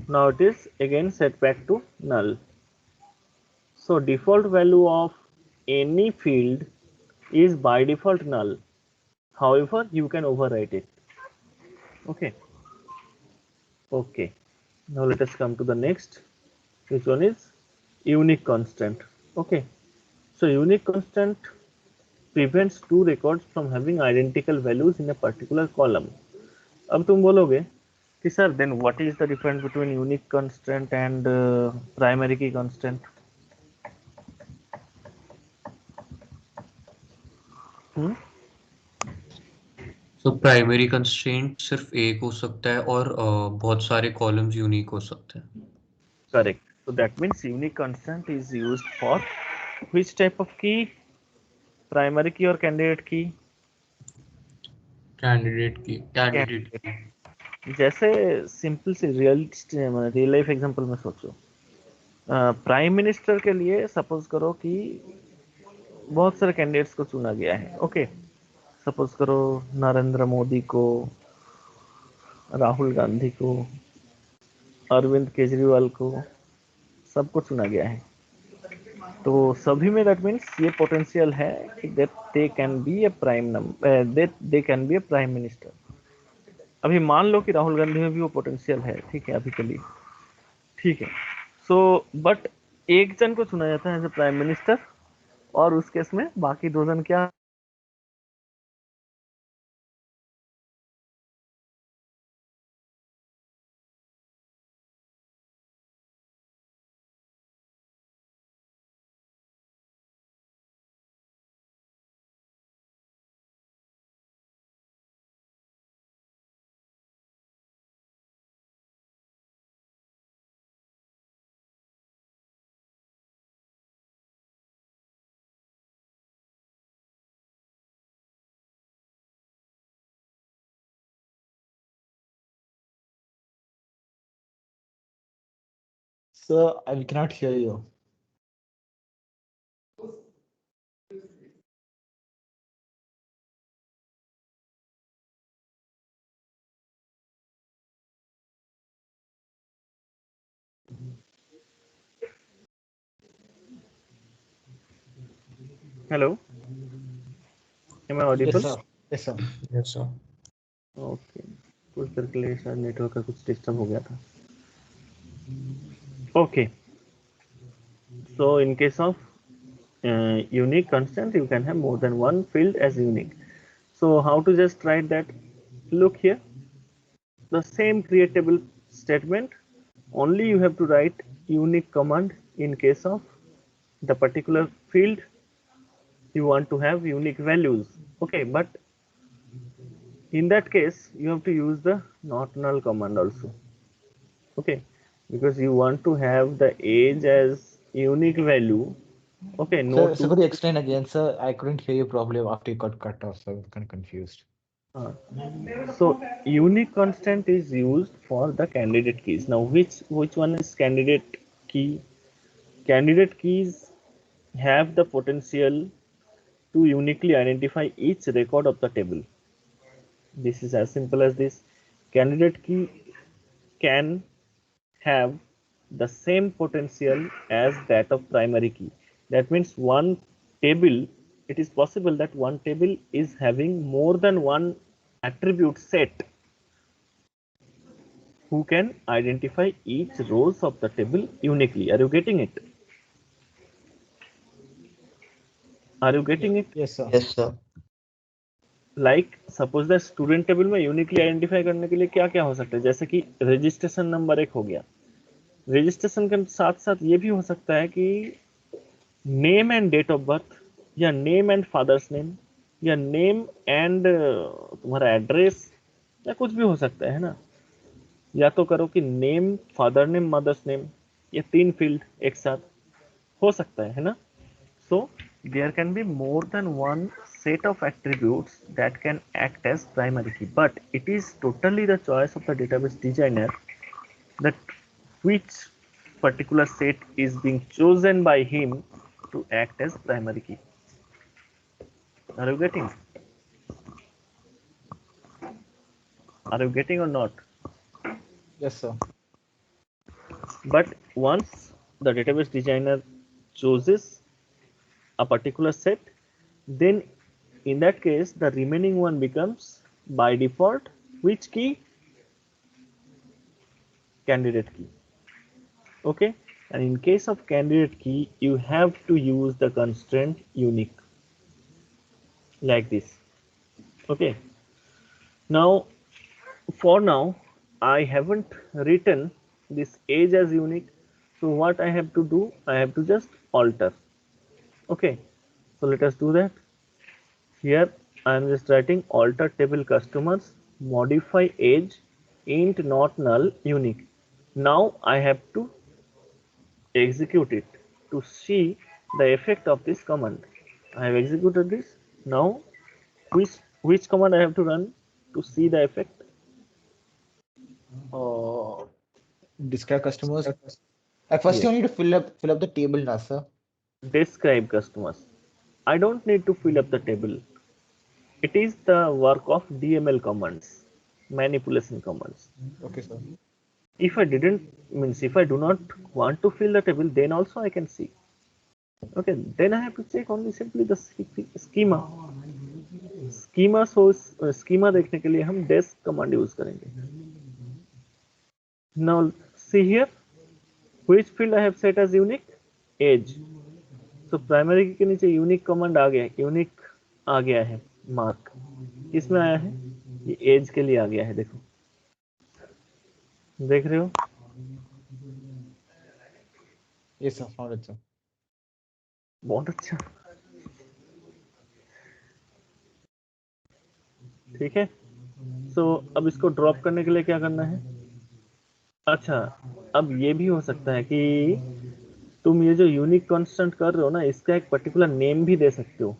Now it is again set back to null. So default value of any field is by default null. However, you can overwrite it. Okay. Now let us come to the next, which one is unique constant. Okay. So unique constant prevents two records from having identical values in a particular column. अब तुम बोलोगे कि sir then what is the difference between unique constant and primary key constant? तो primary constraint सिर्फ एक हो सकता है और बहुत सारे कॉलम्स यूनिक हो सकते हैं. Correct. So that means unique constant is used for which type of key? Primary key or candidate key? Candidate जैसे सिंपल सी रियल लाइफ एग्जांपल में सोचो, प्राइम मिनिस्टर के लिए सपोज करो कि बहुत सारे कैंडिडेट्स को चुना गया है. ओके, सपोज करो नरेंद्र मोदी को, राहुल गांधी को, अरविंद केजरीवाल को, सबको चुना गया है. तो सभी में दैट मीन्स ये पोटेंशियल है कि that they can be A prime number, that they can be A prime minister. अभी मान लो कि राहुल गांधी में भी वो पोटेंशियल है, ठीक है, अभी के लिए ठीक है. सो बट एक जन को चुना जाता है एज ए प्राइम मिनिस्टर, और उस केस में बाकी 2 जन क्या Sir, I cannot hear you. Hello, am I audible? Yes, sir. Yes, sir. Okay, कुछ देर के लिए शायद नेटवर्क का कुछ डिस्टर्ब हो गया था. Okay, so in case of unique constant you can have more than one field as unique. So how to just write that? Look here, the same create table statement, only you have to write unique command in case of the particular field you want to have unique values. Okay, but in that case you have to use the not null command also. Okay, because you want to have the age as unique value. Okay, no. Sir, could you explain again, sir? I couldn't hear you properly after you got cut off, so I was kind of confused. So unique constant is used for the candidate keys. Now which one is candidate key? Candidate keys have the potential to uniquely identify each record of the table. This is as simple as this. Candidate key can have the same potential as that of primary key. That means one table, it is possible that one table is having more than one attribute set who can identify each rows of the table uniquely. Are you getting it? Are you getting it? Yes, sir. Yes, sir. Like suppose the student table में uniquely identify करने के लिए क्या क्या हो सकता है, जैसे कि रजिस्ट्रेशन नंबर एक हो गया. रजिस्ट्रेशन के साथ साथ ये भी हो सकता है कि name and date of birth, या नेम एंड फादर्स नेम, या नेम एंड तुम्हारा एड्रेस या कुछ भी हो सकता है ना, या तो करो कि name, father name, mother's name, ये 3 फील्ड एक साथ हो सकता है ना. So there can be more than one set of attributes that can act as primary key, but it is totally the choice of the database designer that which particular set is being chosen by him to act as primary key. Are you getting? Are you getting or not? Yes, sir. But once the database designer chooses a particular set, then in that case the remaining one becomes by default which key? Candidate key. Okay, and in case of candidate key you have to use the constraint unique like this. Okay, now for now I haven't written this age as unique, so what I have to do, I have to just alter. Okay, so let us do that. Here I am just writing alter table customers modify age int not null unique. Now I have to execute it to see the effect of this command. I have executed this. Now which command I have to run to see the effect? Describe customers. At first, Yes. you need to fill up the table, now, sir. Describe customers. I don't need to fill up the table. It is the work of DML commands, manipulation commands. Okay, sir. If I didn't means if I do not want to fill the table, then also I can see. Okay, then I have to check only simply the schema. Schema source schema देखने के लिए हम desk command use करेंगे. Now see here, which field I have set as unique? Age. So primary के नीचे unique command आ गया, unique आ गया है mark. किसमें आया है? ये age के लिए आ गया है, देखो. देख रहे हो? Yes, sir. Found it, sir. बहुत अच्छा. ठीक है. So अब इसको ड्रॉप करने के लिए क्या करना है? अच्छा, अब ये भी हो सकता है कि तुम ये जो यूनिक कांस्टेंट कर रहे हो ना, इसका एक पर्टिकुलर नेम भी दे सकते हो.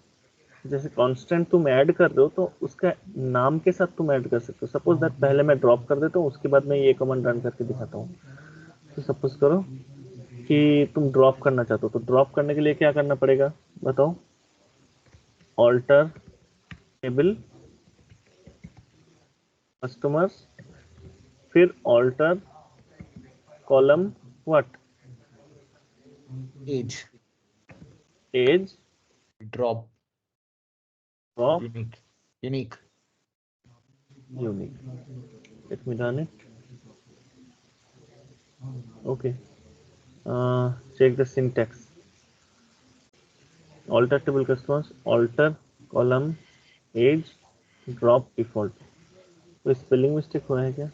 जैसे कांस्टेंट तुम ऐड कर रहे हो तो उसका नाम के साथ तुम ऐड कर सकते हो. सपोज दैट पहले मैं ड्रॉप कर देता हूँ, उसके बाद मैं ये कमांड रन करके दिखाता हूँ. तो सपोज करो कि तुम ड्रॉप करना चाहते हो, तो ड्रॉप करने के लिए क्या करना पड़ेगा बताओ? ऑल्टर टेबल कस्टमर्स, फिर alter column what? Age. Age Drop. Drop Unique. Unique. unique. Let me run it. Okay. Check the syntax. Alter table customers, alter column age, drop default. कोई स्पेलिंग मिस्टेक हुआ है क्या?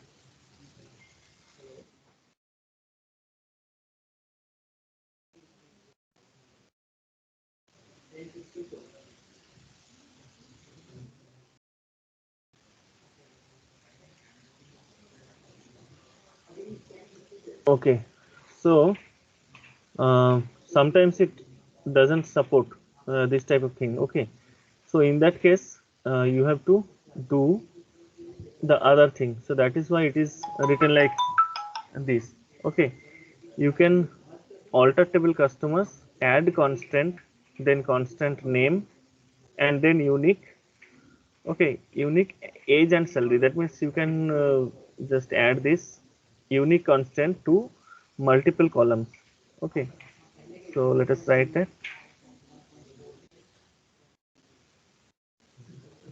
Okay, so sometimes it doesn't support this type of thing. Okay, so in that case you have to do the other thing. So that is why it is written like this. Okay, you can alter table customers, add constant, then constant name, and then unique. Okay, unique age and salary. That means you can just add this unique constant to multiple columns. Okay, so let us write that.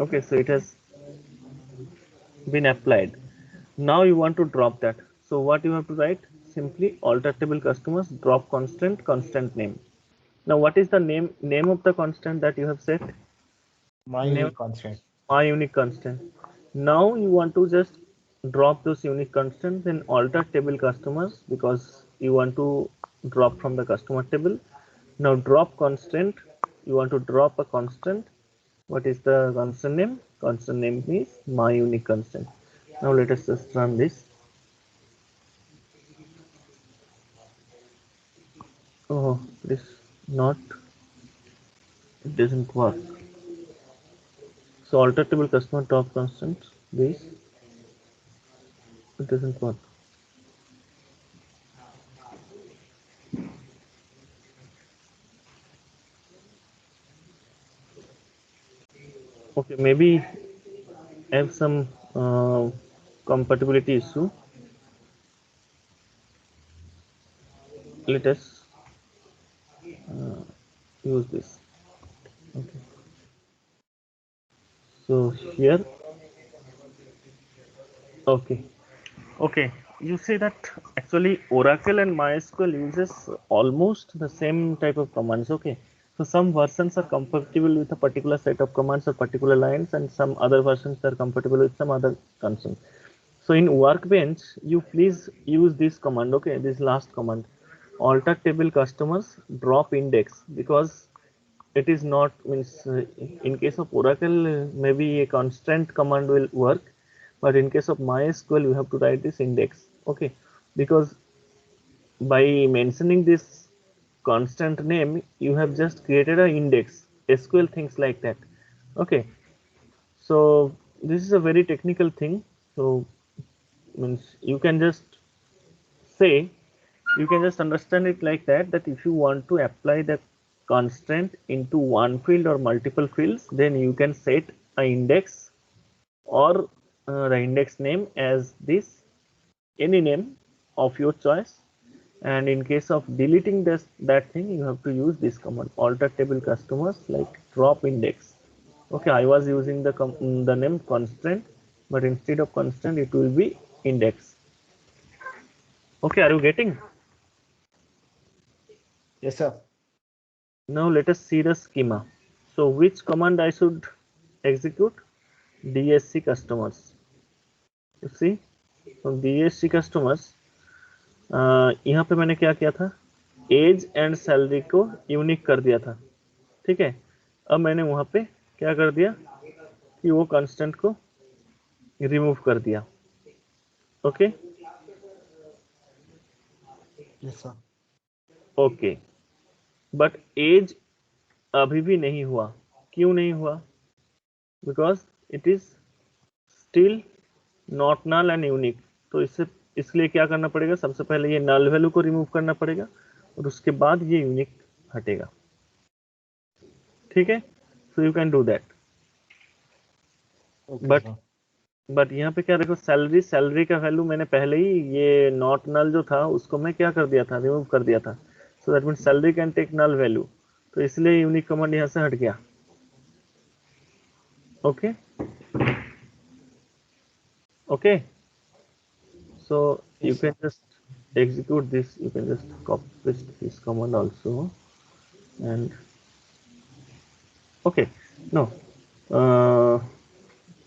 Okay, so it has been applied. Now you want to drop that. So what you have to write? Simply alter table customers, drop constant, constant name. Now what is the name of the constant that you have set? My Name. unique constant. My unique constant. Now you want to just drop those unique constants in alter table customers because you want to drop from the customer table. Now drop constant, you want to drop a constant What is the constant name? Constant name is my unique constant. Now let us just run this. Oh, this not, it doesn't work. So alter table customer top constant, this, it doesn't work. Okay, maybe I have some compatibility issue. Let us use this. Okay. So here, okay. Okay, you say that actually Oracle and MySQL uses almost the same type of commands. Okay, so some versions are compatible with a particular set of commands or particular lines, and some other versions are compatible with some other concerns. So in Workbench, you please use this command. Okay, this last command, alter table customers drop index, because it is not, means in case of Oracle maybe a constant command will work, but in case of MySQL you have to write this index. Okay, because by mentioning this constant name you have just created an index. SQL thinks like that. Okay, so this is a very technical thing. So means you can just say, you can just understand it like that, that if you want to apply the constraint into one field or multiple fields, then you can set an index or the index name as this, any name of your choice, and in case of deleting this, that thing, you have to use this command, alter table customers, like drop index. Okay, I was using the name constraint, but instead of constraint it will be index. Okay, are you getting? Yes, sir. Now let us see the schema. So which command I should execute? DSC customers. You see, from DSC customers, यहाँ पे मैंने क्या किया था, as and salary को unique कर दिया था. ठीक है, अब मैंने वहां पे क्या कर दिया कि वो कांस्टेंट को रिमूव कर दिया. Okay Yes, sir. Okay, but as अभी भी नहीं हुआ. क्यों नहीं हुआ? Because it is still not null and unique. तो इसलिए क्या करना पड़ेगा, सबसे पहले ये नल वैल्यू को रिमूव करना पड़ेगा और उसके बाद ये यूनिक हटेगा. ठीक है, so you can do that. Okay, but sir. But यहाँ पे क्या देखो, सैलरी का वैल्यू मैंने पहले ही ये नॉट नल जो था उसको मैं क्या कर दिया था, रिमूव कर दिया था. So that mean salary can take null value. तो इसलिए यूनिक कमांड यहाँ से हट गया. Okay okay, so you Yes, sir. can just execute this, you can just copy paste this command also, and okay, no,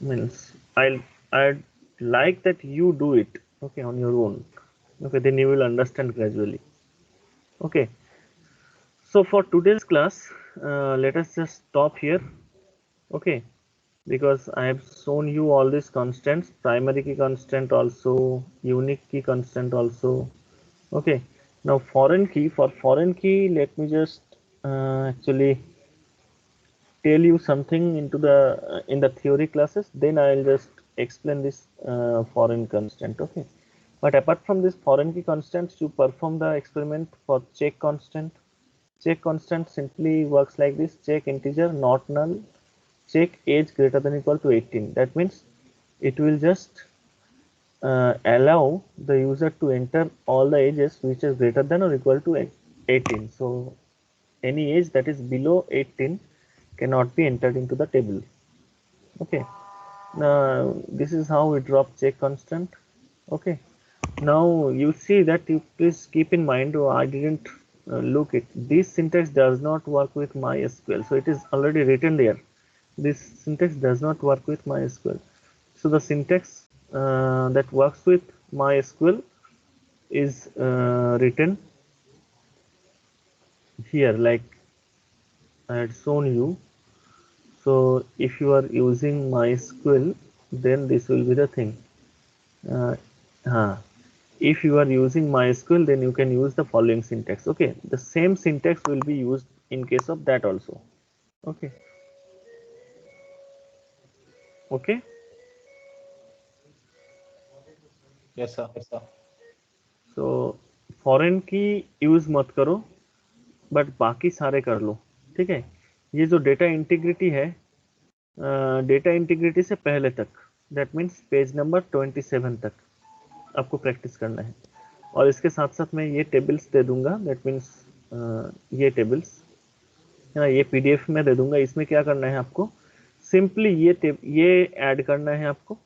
means I'd like that you do it, okay, on your own. Okay, then you will understand gradually. Okay, so for today's class, let us just stop here. Okay, because I have shown you all these constants, primary key constant also, unique key constant also. Okay, now foreign key, for foreign key, let me just actually tell you something into the in the theory classes, then I'll just explain this foreign constant. Okay, but apart from this foreign key constants, you perform the experiment for check constant. Check constant simply works like this: check integer not null, check age greater than equal to 18. That means it will just allow the user to enter all the ages which is greater than or equal to 18. So any age that is below 18 cannot be entered into the table. Okay, now this is how we drop check constant. Okay, now you see that, you please keep in mind, oh, I didn't look it, this syntax does not work with MySQL, so it is already written there. This syntax does not work with MySQL. So the syntax that works with MySQL is written here, like I had shown you. So if you are using MySQL, then this will be the thing. If you are using MySQL, then you can use the following syntax. Okay, the same syntax will be used in case of that also. Okay. Okay. Yes sir. Yes sir. So foreign की use मत करो, but बाकी सारे कर लो. ठीक है. ये जो डेटा इंटीग्रिटी है, डेटा इंटीग्रिटी से पहले तक, दैट मीन्स पेज नंबर 27 तक आपको प्रैक्टिस करना है. और इसके साथ साथ मैं ये टेबल्स दे दूंगा, दैट मीन्स ये टेबल्स है ना, ये पीडीएफ में दे दूंगा. इसमें क्या करना है आपको, सिंपली ये ऐड करना है आपको.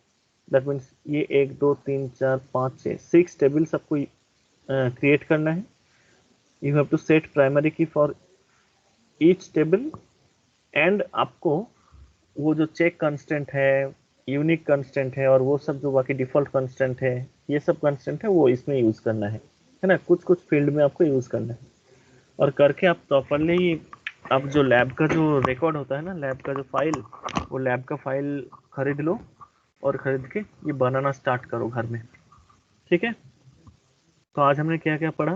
दैट मीन्स ये 1 2 3 4 5 6 टेबल्स आपको क्रिएट करना है. You have to set primary key for each table, and आपको वो जो चेक कंस्टेंट है, यूनिक कंस्टेंट है, और वो सब जो बाकी डिफॉल्ट कंस्टेंट है, ये सब कंस्टेंट है, वो इसमें यूज करना है ना. कुछ कुछ फील्ड में आपको यूज करना है. और करके आप प्रॉपरली, अब जो लैब का जो रिकॉर्ड होता है ना, लैब का जो फाइल, वो लैब का फाइल खरीद लो, और खरीद के ये बनाना स्टार्ट करो घर में. ठीक है. तो आज हमने क्या क्या पढ़ा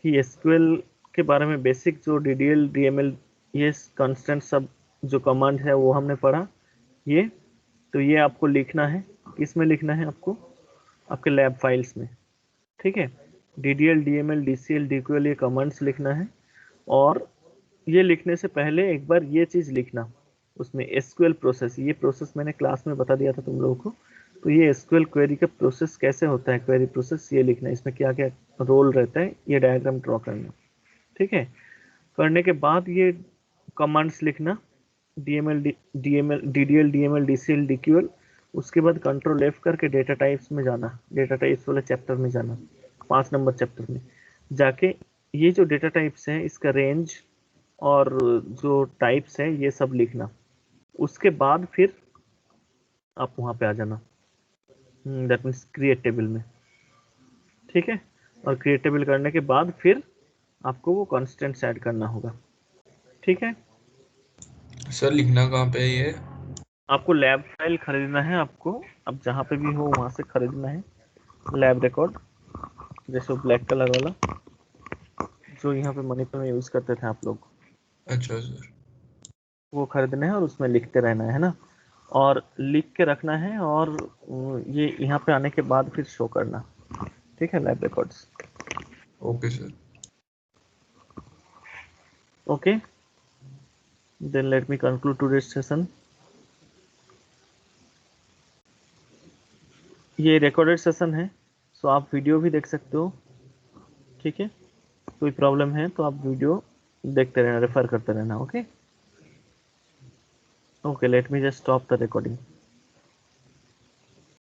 कि एसक्यूएल के बारे में बेसिक जो डीडीएल डीएमएल ये कंस्टेंट सब जो कमांड है वो हमने पढ़ा. ये तो ये आपको लिखना है, किस में लिखना है आपको, आपके लैब फाइल्स में. ठीक है. डीडीएल डीएमएल डीसीएल डीक्यूएल ये कमांड्स लिखना है. और ये लिखने से पहले एक बार ये चीज़ लिखना, उसमें एसक्यूएल प्रोसेस, ये प्रोसेस मैंने क्लास में बता दिया था तुम लोगों को. तो ये एसक्यूएल क्वेरी का प्रोसेस कैसे होता है, क्वेरी प्रोसेस ये लिखना है, इसमें क्या क्या रोल रहता है, ये डायग्राम ड्रॉ करना. ठीक है. करने के बाद ये कमांड्स लिखना, डीडीएल डीएमएल डीसीएल डीक्यूएल. उसके बाद कंट्रोल एफ करके डेटा टाइप्स में जाना, डेटा टाइप्स वाले चैप्टर में जाना, 5 नंबर चैप्टर में जाके ये जो डेटा टाइप्स है इसका रेंज और जो टाइप्स है ये सब लिखना. उसके बाद फिर आप वहाँ पे आ जाना, दैट मीन्स क्रिएट टेबल में. ठीक है. और क्रिएट टेबल करने के बाद फिर आपको वो कॉन्स्टेंट्स ऐड करना होगा. ठीक है. सर लिखना कहाँ पे है ये? आपको लैब फाइल खरीदना है, आपको अब जहाँ पे भी हो वहाँ से खरीदना है लैब रिकॉर्ड, जैसे ब्लैक कलर वाला जो यहाँ पे मणिपुर में यूज करते थे आप लोग. अच्छा सर. वो खरीदना है और उसमें लिखते रहना है ना, और लिख के रखना है, और ये यहाँ पे आने के बाद फिर शो करना. ठीक है. Lab records. Okay sir. Okay. Then let me conclude today's session. ये रिकॉर्डेड सेशन है, सो आप वीडियो भी देख सकते हो. ठीक है. कोई प्रॉब्लम है तो आप वीडियो देखते रहना, रेफर करते रहना. Okay. Okay, let me just stop the recording.